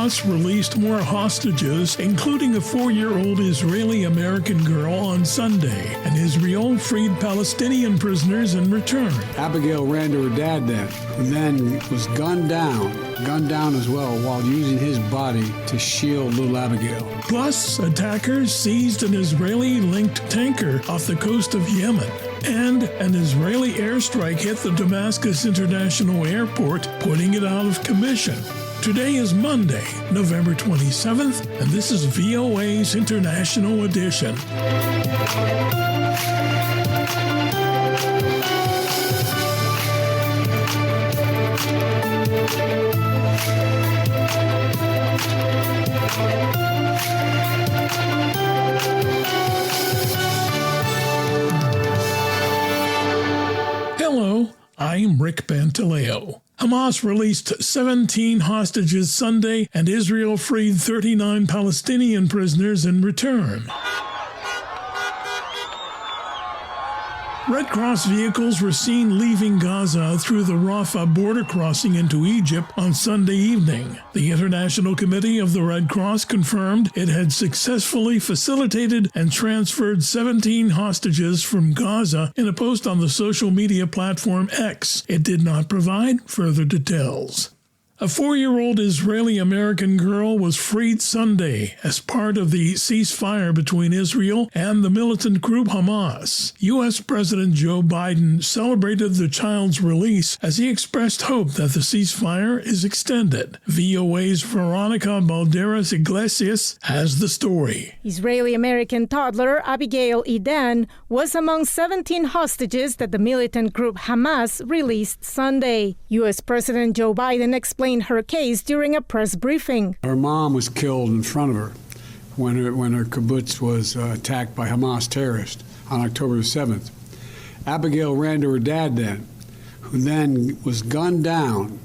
Hamas released more hostages, including a 4-year-old Israeli-American girl on Sunday, and Israel freed Palestinian prisoners in return. Abigail ran to her dad and then was gunned down as well, while using his body to shield little Abigail. Plus, attackers seized an Israeli-linked tanker off the coast of Yemen. And an Israeli airstrike hit the Damascus International Airport, putting it out of commission. Today is Monday, November 27th, and this is VOA's International Edition. Hello, I'm Rick Pantaleo. Hamas released 17 hostages Sunday, and Israel freed 39 Palestinian prisoners in return. Red Cross vehicles were seen leaving Gaza through the Rafah border crossing into Egypt on Sunday evening. The International Committee of the Red Cross confirmed it had successfully facilitated and transferred 17 hostages from Gaza in a post on the social media platform X. It did not provide further details. A 4-year-old Israeli-American girl was freed Sunday as part of the ceasefire between Israel and the militant group Hamas. U.S. President Joe Biden celebrated the child's release as he expressed hope that the ceasefire is extended. VOA's Veronica Balderas Iglesias has the story. Israeli-American toddler Abigail Edan was among 17 hostages that the militant group Hamas released Sunday. U.S. President Joe Biden explained her case during a press briefing. Her mom was killed in front of her when her kibbutz was attacked by Hamas terrorists on October 7th. Abigail ran to her dad who then was gunned down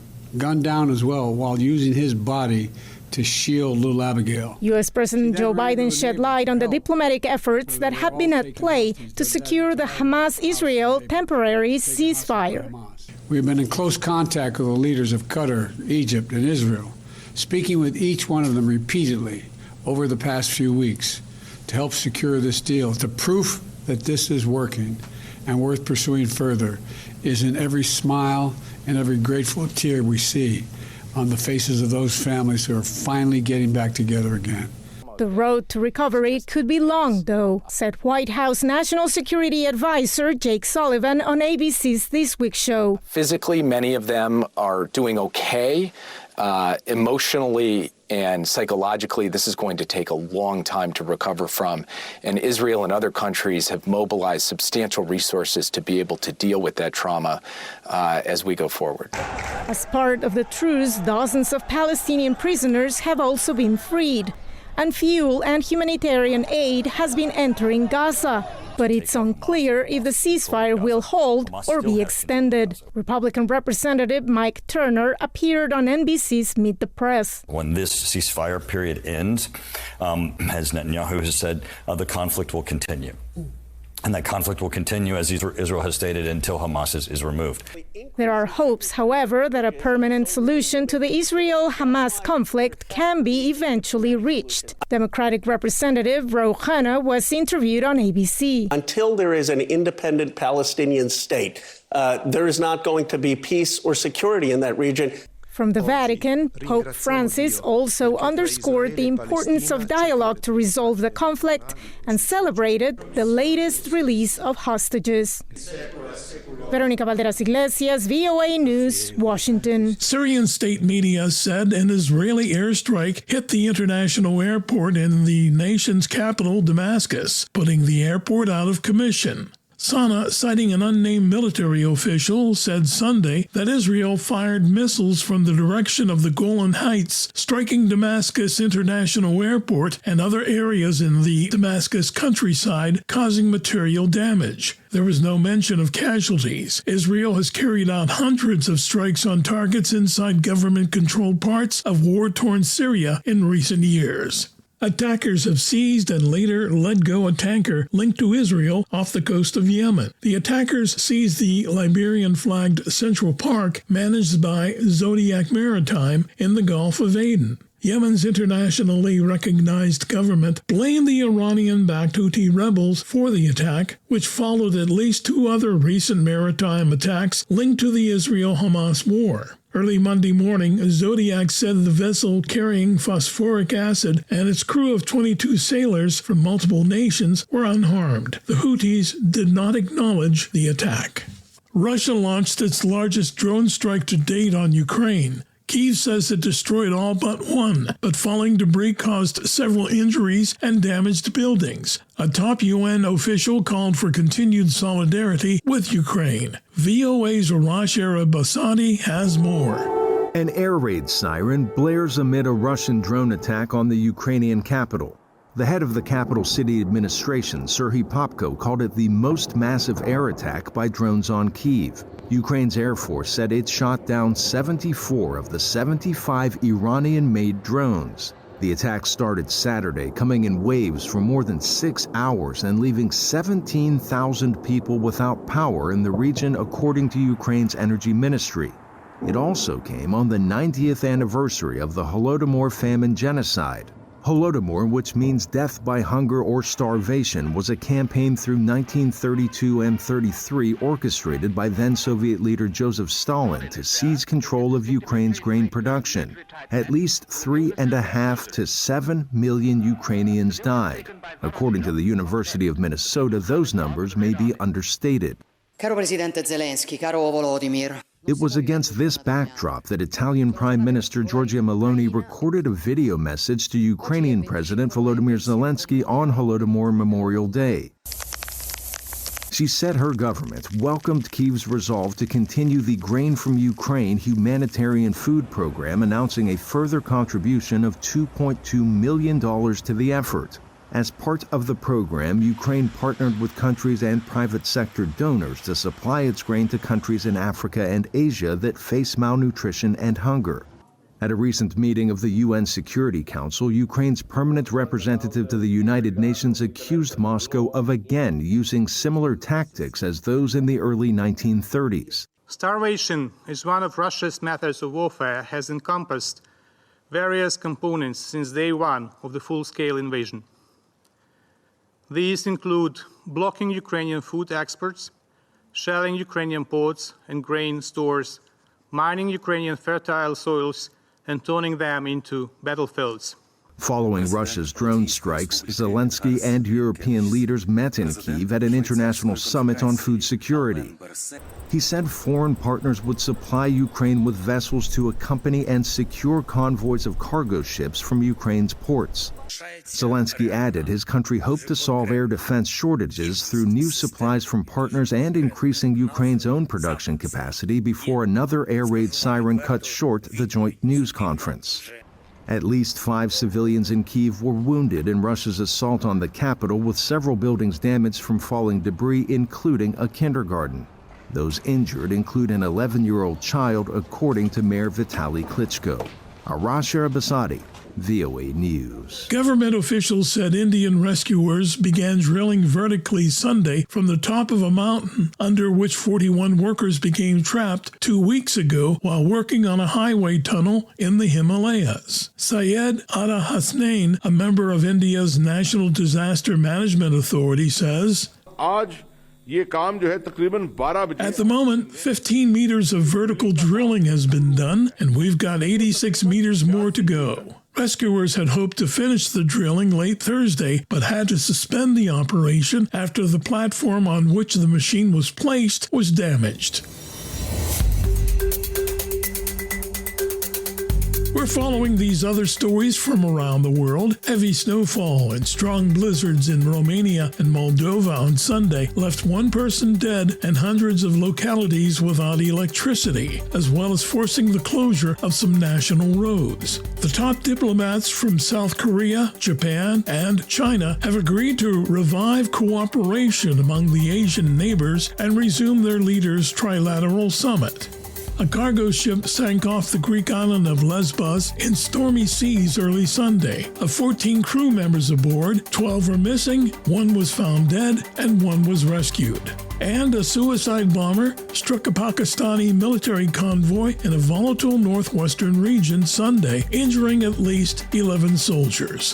as well, while using his body to shield little Abigail. U.S. President Joe Biden shed light on the diplomatic efforts that have been at play to secure the Hamas-Israel temporary ceasefire. We have been in close contact with the leaders of Qatar, Egypt, and Israel, speaking with each one of them repeatedly over the past few weeks to help secure this deal. The proof that this is working and worth pursuing further is in every smile and every grateful tear we see on the faces of those families who are finally getting back together again. The road to recovery could be long, though, said White House National Security Advisor Jake Sullivan on ABC's This Week show. Physically, many of them are doing okay. Emotionally and psychologically, this is going to take a long time to recover from. And Israel and other countries have mobilized substantial resources to be able to deal with that trauma as we go forward. As part of the truce, dozens of Palestinian prisoners have also been freed. And fuel and humanitarian aid has been entering Gaza, but it's unclear if the ceasefire will hold or be extended. Republican Representative Mike Turner appeared on NBC's Meet the Press. When this ceasefire period ends, as Netanyahu has said, the conflict will continue. And that conflict will continue, as Israel has stated, until Hamas is removed. There are hopes, however, that a permanent solution to the Israel-Hamas conflict can be eventually reached. Democratic Representative Ro Khanna was interviewed on ABC. Until there is an independent Palestinian state, there is not going to be peace or security in that region. From the Vatican, Pope Francis also underscored the importance of dialogue to resolve the conflict and celebrated the latest release of hostages. Veronica Balderas Iglesias, VOA News, Washington. Syrian state media said an Israeli airstrike hit the international airport in the nation's capital, Damascus, putting the airport out of commission. Sana, citing an unnamed military official, said Sunday that Israel fired missiles from the direction of the Golan Heights, striking Damascus International Airport and other areas in the Damascus countryside, causing material damage. There was no mention of casualties. Israel has carried out hundreds of strikes on targets inside government-controlled parts of war-torn Syria in recent years. Attackers have seized and later let go a tanker linked to Israel off the coast of Yemen. The attackers seized the Liberian-flagged Central Park managed by Zodiac Maritime in the Gulf of Aden. Yemen's internationally recognized government blamed the Iranian-backed Houthi rebels for the attack, which followed at least 2 other recent maritime attacks linked to the Israel-Hamas war. Early Monday morning, Zodiac said the vessel carrying phosphoric acid and its crew of 22 sailors from multiple nations were unharmed. The Houthis did not acknowledge the attack. Russia launched its largest drone strike to date on Ukraine. Kyiv says it destroyed all but one, but falling debris caused several injuries and damaged buildings. A top UN official called for continued solidarity with Ukraine. VOA's Arash Arabasadi has more. An air raid siren blares amid a Russian drone attack on the Ukrainian capital. The head of the capital city administration, Serhiy Popko, called it the most massive air attack by drones on Kyiv. Ukraine's Air Force said it shot down 74 of the 75 Iranian-made drones. The attack started Saturday, coming in waves for more than 6 hours and leaving 17,000 people without power in the region, according to Ukraine's energy ministry. It also came on the 90th anniversary of the Holodomor famine genocide. Holodomor, which means death by hunger or starvation, was a campaign through 1932 and 33 orchestrated by then-Soviet leader Joseph Stalin to seize control of Ukraine's grain production. At least 3.5 to 7 million Ukrainians died. According to the University of Minnesota, those numbers may be understated. Caro Presidente Zelensky, caro Volodymyr. It was against this backdrop that Italian Prime Minister Giorgia Meloni recorded a video message to Ukrainian President Volodymyr Zelensky on Holodomor Memorial Day. She said her government welcomed Kyiv's resolve to continue the Grain from Ukraine humanitarian food program, announcing a further contribution of $2.2 million to the effort. As part of the program, Ukraine partnered with countries and private sector donors to supply its grain to countries in Africa and Asia that face malnutrition and hunger. At a recent meeting of the UN Security Council, Ukraine's permanent representative to the United Nations accused Moscow of again using similar tactics as those in the early 1930s. Starvation is one of Russia's methods of warfare, has encompassed various components since day one of the full-scale invasion. These include blocking Ukrainian food exports, shelling Ukrainian ports and grain stores, mining Ukrainian fertile soils, and turning them into battlefields. Following Russia's drone strikes, Zelensky and European leaders met in Kyiv at an international summit on food security. He said foreign partners would supply Ukraine with vessels to accompany and secure convoys of cargo ships from Ukraine's ports. Zelensky added his country hoped to solve air defense shortages through new supplies from partners and increasing Ukraine's own production capacity before another air raid siren cut short the joint news conference. At least 5 civilians in Kyiv were wounded in Russia's assault on the capital, with several buildings damaged from falling debris, including a kindergarten. Those injured include an 11-year-old child, according to Mayor Vitaly Klitschko. Arash Arabasadi, VOA News. Government officials said Indian rescuers began drilling vertically Sunday from the top of a mountain under which 41 workers became trapped 2 weeks ago while working on a highway tunnel in the Himalayas. Syed Ada Hasnain, a member of India's National Disaster Management Authority, says, at the moment, 15 meters of vertical drilling has been done, and we've got 86 meters more to go. Rescuers had hoped to finish the drilling late Thursday, but had to suspend the operation after the platform on which the machine was placed was damaged. We're following these other stories from around the world. Heavy snowfall and strong blizzards in Romania and Moldova on Sunday left 1 person dead and hundreds of localities without electricity, as well as forcing the closure of some national roads. The top diplomats from South Korea, Japan, and China have agreed to revive cooperation among the Asian neighbors and resume their leaders' trilateral summit. A cargo ship sank off the Greek island of Lesbos in stormy seas early Sunday. Of 14 crew members aboard, 12 were missing, 1 was found dead, and 1 was rescued. And a suicide bomber struck a Pakistani military convoy in a volatile northwestern region Sunday, injuring at least 11 soldiers.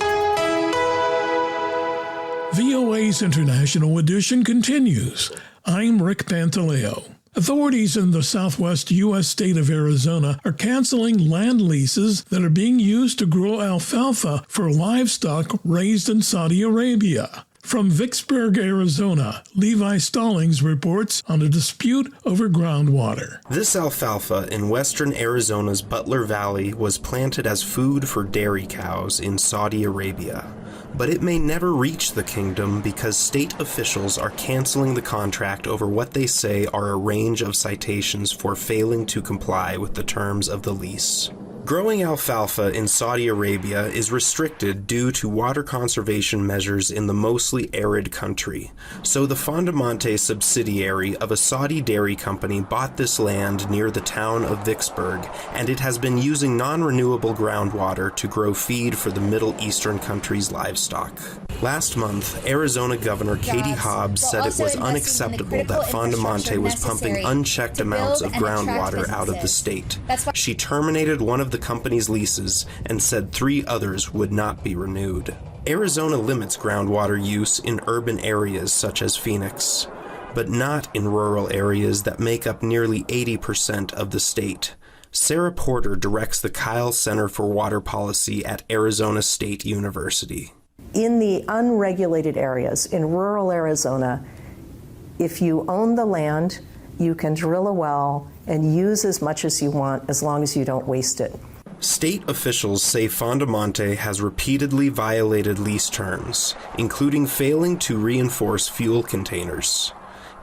VOA's International Edition continues. I'm Rick Pantaleo. Authorities in the southwest U.S. state of Arizona are canceling land leases that are being used to grow alfalfa for livestock raised in Saudi Arabia. From Vicksburg, Arizona, Levi Stallings reports on a dispute over groundwater. This alfalfa in western Arizona's Butler Valley was planted as food for dairy cows in Saudi Arabia. But it may never reach the kingdom because state officials are canceling the contract over what they say are a range of citations for failing to comply with the terms of the lease. Growing alfalfa in Saudi Arabia is restricted due to water conservation measures in the mostly arid country, so the Fondamonte subsidiary of a Saudi dairy company bought this land near the town of Vicksburg, and it has been using non-renewable groundwater to grow feed for the Middle Eastern country's livestock. Last month, Arizona Governor Katie Hobbs said it was unacceptable that Fondamonte was pumping unchecked amounts of groundwater out of the state. She terminated one of the company's leases and said 3 others would not be renewed. Arizona limits groundwater use in urban areas such as Phoenix, but not in rural areas that make up nearly 80% of the state. Sarah Porter directs the Kyle Center for Water Policy at Arizona State University. In the unregulated areas in rural Arizona, if you own the land, you can drill a well and use as much as you want as long as you don't waste it. State officials say Fondamonte has repeatedly violated lease terms, including failing to reinforce fuel containers.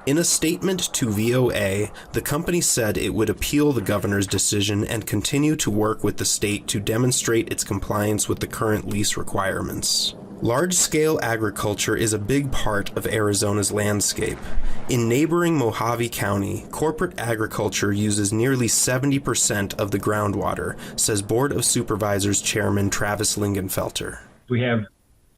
In a statement to VOA, the company said it would appeal the governor's decision and continue to work with the state to demonstrate its compliance with the current lease requirements. Large-scale agriculture is a big part of Arizona's landscape. In neighboring Mojave County, corporate agriculture uses nearly 70% of the groundwater, says Board of Supervisors Chairman Travis Lingenfelter. We have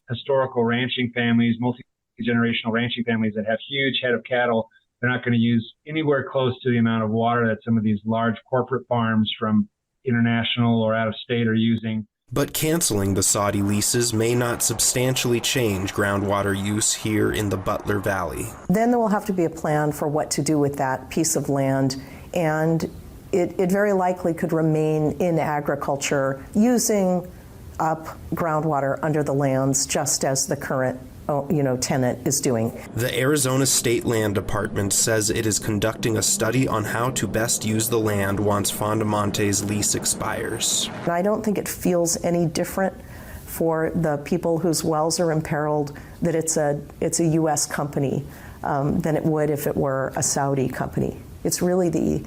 historical ranching families, multi-generational ranching families that have huge head of cattle. They're not going to use anywhere close to the amount of water that some of these large corporate farms from international or out of state are using. But canceling the Saudi leases may not substantially change groundwater use here in the Butler Valley. Then there will have to be a plan for what to do with that piece of land, and it very likely could remain in agriculture, using up groundwater under the lands just as the current tenant is doing. The Arizona State Land Department says it is conducting a study on how to best use the land once Fondamonte's lease expires. And I don't think it feels any different for the people whose wells are imperiled that it's a U.S. company than it would if it were a Saudi company. It's really the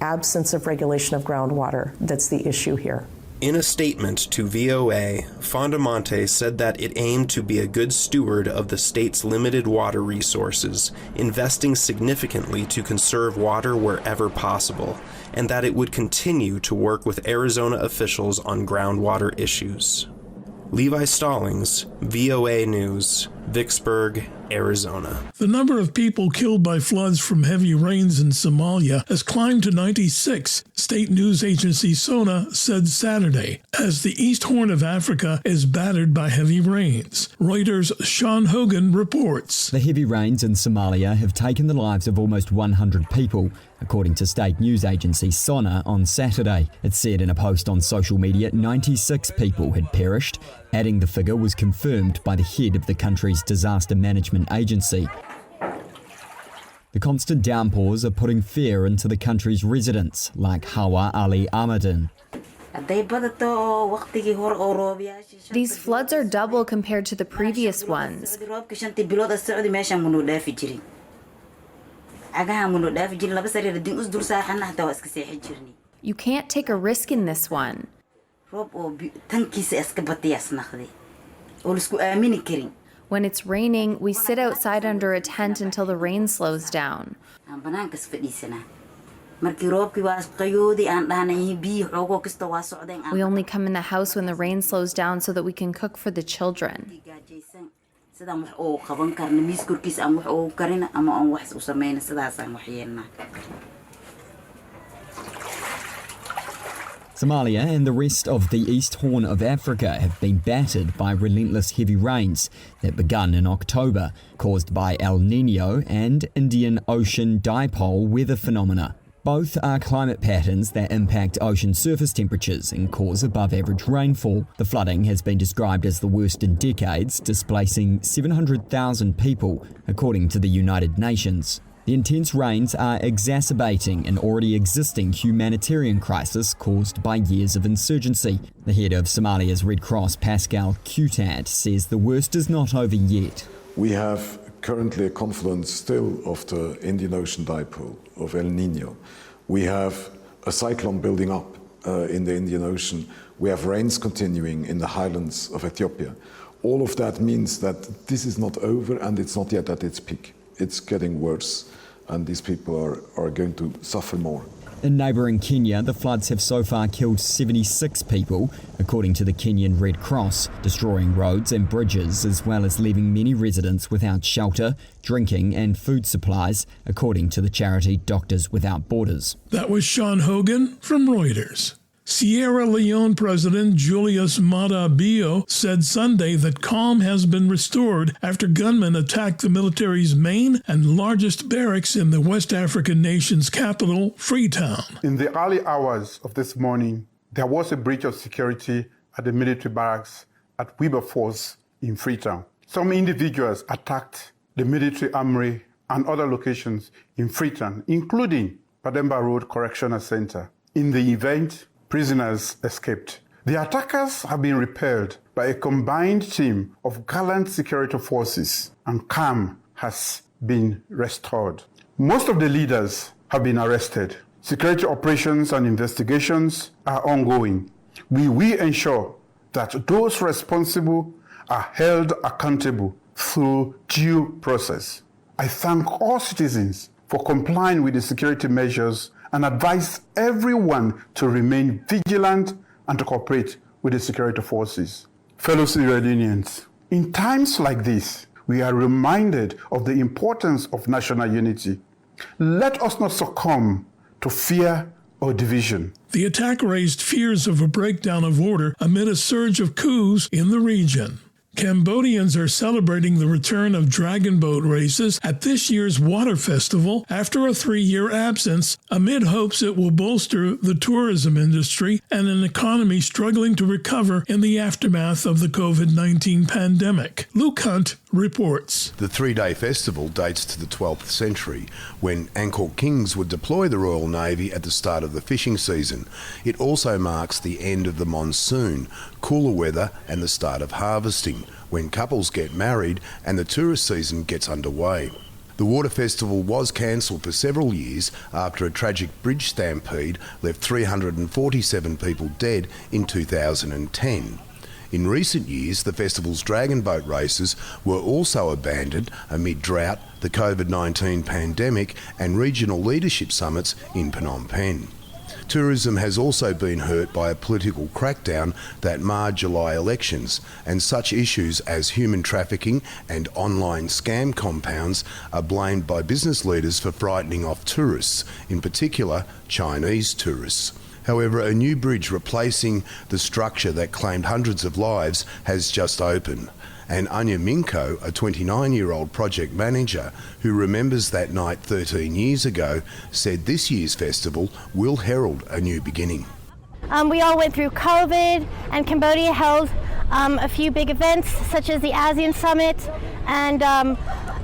absence of regulation of groundwater that's the issue here. In a statement to VOA, Fondamonte said that it aimed to be a good steward of the state's limited water resources, investing significantly to conserve water wherever possible, and that it would continue to work with Arizona officials on groundwater issues. Levi Stallings, VOA News, Vicksburg, Arizona. The number of people killed by floods from heavy rains in Somalia has climbed to 96, state news agency SONA said Saturday, as the East Horn of Africa is battered by heavy rains. Reuters' Sean Hogan reports. The heavy rains in Somalia have taken the lives of almost 100 people, according to state news agency SONA on Saturday. It said in a post on social media 96 people had perished, adding the figure was confirmed by the head of the country's disaster management agency. The constant downpours are putting fear into the country's residents, like Hawa Ali Ahmadin. These floods are double compared to the previous ones. You can't take a risk in this one. When it's raining, we sit outside under a tent until the rain slows down. We only come in the house when the rain slows down so that we can cook for the children. Somalia and the rest of the East Horn of Africa have been battered by relentless heavy rains that begun in October, caused by El Niño and Indian Ocean Dipole weather phenomena. Both are climate patterns that impact ocean surface temperatures and cause above-average rainfall. The flooding has been described as the worst in decades, displacing 700,000 people, according to the United Nations. The intense rains are exacerbating an already existing humanitarian crisis caused by years of insurgency. The head of Somalia's Red Cross, Pascal Qutat, says the worst is not over yet. We have currently a confluence still of the Indian Ocean Dipole, of El Niño. We have a cyclone building up in the Indian Ocean. We have rains continuing in the highlands of Ethiopia. All of that means that this is not over and it's not yet at its peak. It's getting worse, and these people are going to suffer more. In neighbouring Kenya, the floods have so far killed 76 people, according to the Kenyan Red Cross, destroying roads and bridges, as well as leaving many residents without shelter, drinking and food supplies, according to the charity Doctors Without Borders. That was Sean Hogan from Reuters. Sierra Leone President Julius Maada Bio said Sunday that calm has been restored after gunmen attacked the military's main and largest barracks in the West African nation's capital, Freetown. In the early hours of this morning, there was a breach of security at the military barracks at Wilberforce in Freetown. Some individuals attacked the military armory and other locations in Freetown, including Pademba Road Correctional Center. In the event, prisoners escaped. The attackers have been repelled by a combined team of gallant security forces, and calm has been restored. Most of the leaders have been arrested. Security operations and investigations are ongoing. We will ensure that those responsible are held accountable through due process. I thank all citizens for complying with the security measures and advise everyone to remain vigilant and to cooperate with the security forces. Fellow Sierra Leoneans, in times like this, we are reminded of the importance of national unity. Let us not succumb to fear or division. The attack raised fears of a breakdown of order amid a surge of coups in the region. Cambodians are celebrating the return of dragon boat races at this year's water festival after a 3-year absence, amid hopes it will bolster the tourism industry and an economy struggling to recover in the aftermath of the COVID-19 pandemic. Luke Hunt reports. The 3-day festival dates to the 12th century, when Angkor kings would deploy the Royal Navy at the start of the fishing season. It also marks the end of the monsoon, cooler weather and the start of harvesting, when couples get married and the tourist season gets underway. The water festival was cancelled for several years after a tragic bridge stampede left 347 people dead in 2010. In recent years, the festival's dragon boat races were also abandoned amid drought, the COVID-19 pandemic and regional leadership summits in Phnom Penh. Tourism has also been hurt by a political crackdown that marred July elections, and such issues as human trafficking and online scam compounds are blamed by business leaders for frightening off tourists, in particular Chinese tourists. However, a new bridge replacing the structure that claimed hundreds of lives has just opened. And Anya Minko, a 29-year-old project manager who remembers that night 13 years ago, said this year's festival will herald a new beginning. We all went through COVID, and Cambodia held a few big events such as the ASEAN Summit, and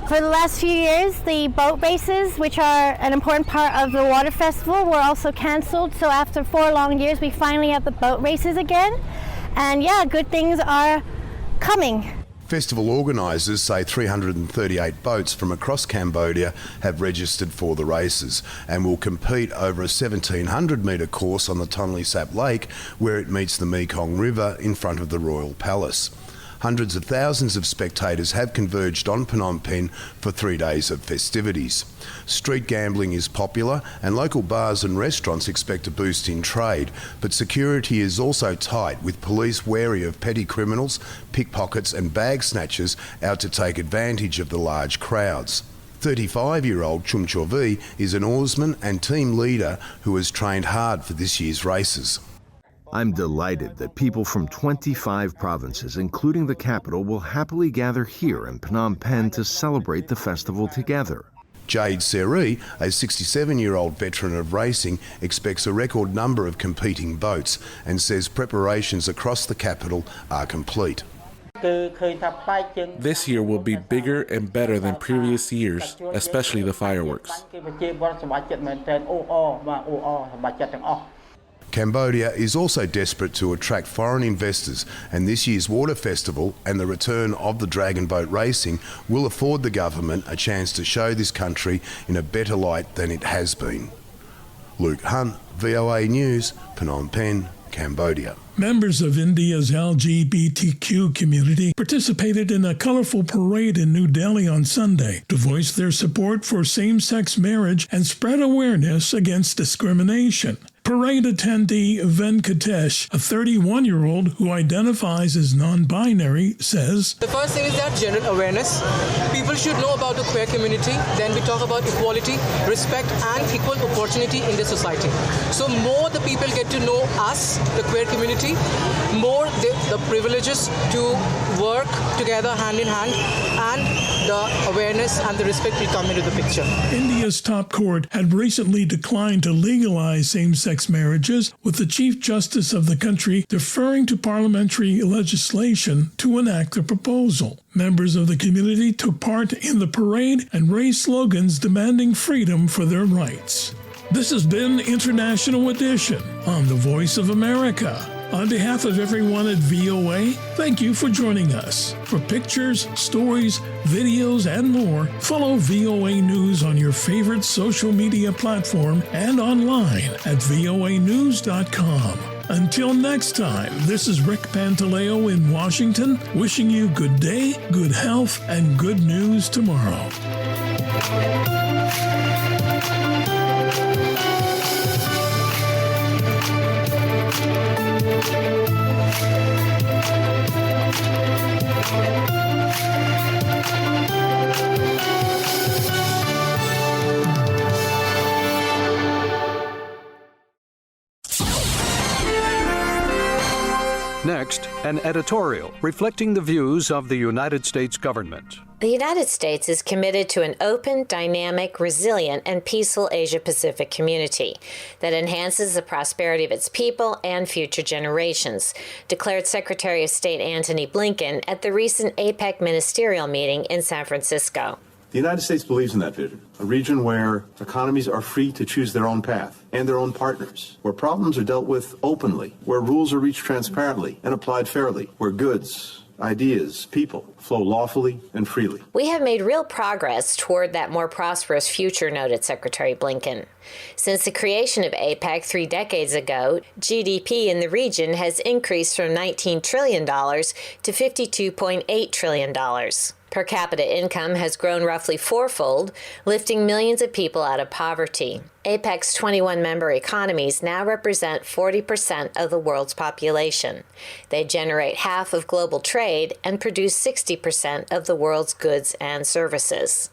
for the last few years the boat races, which are an important part of the water festival, were also cancelled. So after 4 long years we finally have the boat races again, and yeah, good things are coming. Festival organisers say 338 boats from across Cambodia have registered for the races and will compete over a 1,700-metre course on the Tonle Sap Lake, where it meets the Mekong River in front of the Royal Palace. Hundreds of thousands of spectators have converged on Phnom Penh for 3 days of festivities. Street gambling is popular and local bars and restaurants expect a boost in trade, but security is also tight, with police wary of petty criminals, pickpockets and bag snatchers out to take advantage of the large crowds. 35-year-old Chum Chovi is an oarsman and team leader who has trained hard for this year's races. I'm delighted that people from 25 provinces, including the capital, will happily gather here in Phnom Penh to celebrate the festival together. Jade Seri, a 67-year-old veteran of racing, expects a record number of competing boats and says preparations across the capital are complete. This year will be bigger and better than previous years, especially the fireworks. Cambodia is also desperate to attract foreign investors, and this year's water festival and the return of the dragon boat racing will afford the government a chance to show this country in a better light than it has been. Luke Hunt, VOA News, Phnom Penh, Cambodia. Members of India's LGBTQ community participated in a colorful parade in New Delhi on Sunday to voice their support for same-sex marriage and spread awareness against discrimination. Parade attendee Venkatesh, a 31-year-old who identifies as non-binary, says, The first thing is that general awareness. People should know about the queer community. Then we talk about equality, respect, and equal opportunity in the society. So more the people get to know us, the queer community, more the privileges to work together hand in hand, and the awareness and the respect will come into the picture. India's top court had recently declined to legalize same-sex marriages, with the Chief Justice of the country deferring to parliamentary legislation to enact the proposal. Members of the community took part in the parade and raised slogans demanding freedom for their rights. This has been International Edition on The Voice of America. On behalf of everyone at VOA, thank you for joining us. For pictures, stories, videos, and more, follow VOA News on your favorite social media platform and online at voanews.com. Until next time, this is Rick Pantaleo in Washington, wishing you good day, good health, and good news tomorrow. Next, an editorial reflecting the views of the United States government. The United States is committed to an open, dynamic, resilient, and peaceful Asia-Pacific community that enhances the prosperity of its people and future generations, declared Secretary of State Antony Blinken at the recent APEC ministerial meeting in San Francisco. The United States believes in that vision, a region where economies are free to choose their own path and their own partners, where problems are dealt with openly, where rules are reached transparently and applied fairly, where goods, ideas, people flow lawfully and freely. We have made real progress toward that more prosperous future, noted Secretary Blinken. Since the creation of APEC 3 decades ago, GDP in the region has increased from $19 trillion to $52.8 trillion. Per capita income has grown roughly fourfold, lifting millions of people out of poverty. APEC's 21 member economies now represent 40% of the world's population. They generate half of global trade and produce 60% of the world's goods and services.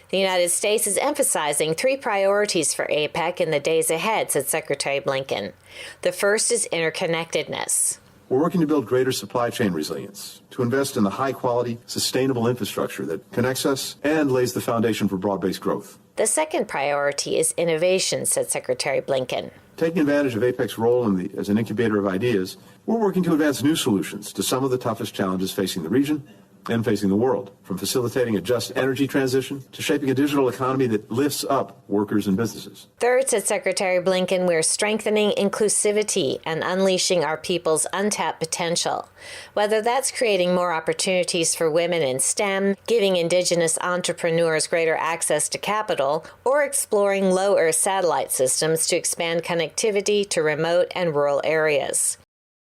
The United States is emphasizing 3 priorities for APEC in the days ahead, said Secretary Blinken. The first is interconnectedness. We're working to build greater supply chain resilience, to invest in the high-quality, sustainable infrastructure that connects us and lays the foundation for broad-based growth. The second priority is innovation, said Secretary Blinken. Taking advantage of APEC's role as an incubator of ideas, we're working to advance new solutions to some of the toughest challenges facing the region and facing the world, from facilitating a just energy transition to shaping a digital economy that lifts up workers and businesses. Third, said Secretary Blinken, we're strengthening inclusivity and unleashing our people's untapped potential. Whether that's creating more opportunities for women in STEM, giving indigenous entrepreneurs greater access to capital, or exploring low Earth satellite systems to expand connectivity to remote and rural areas.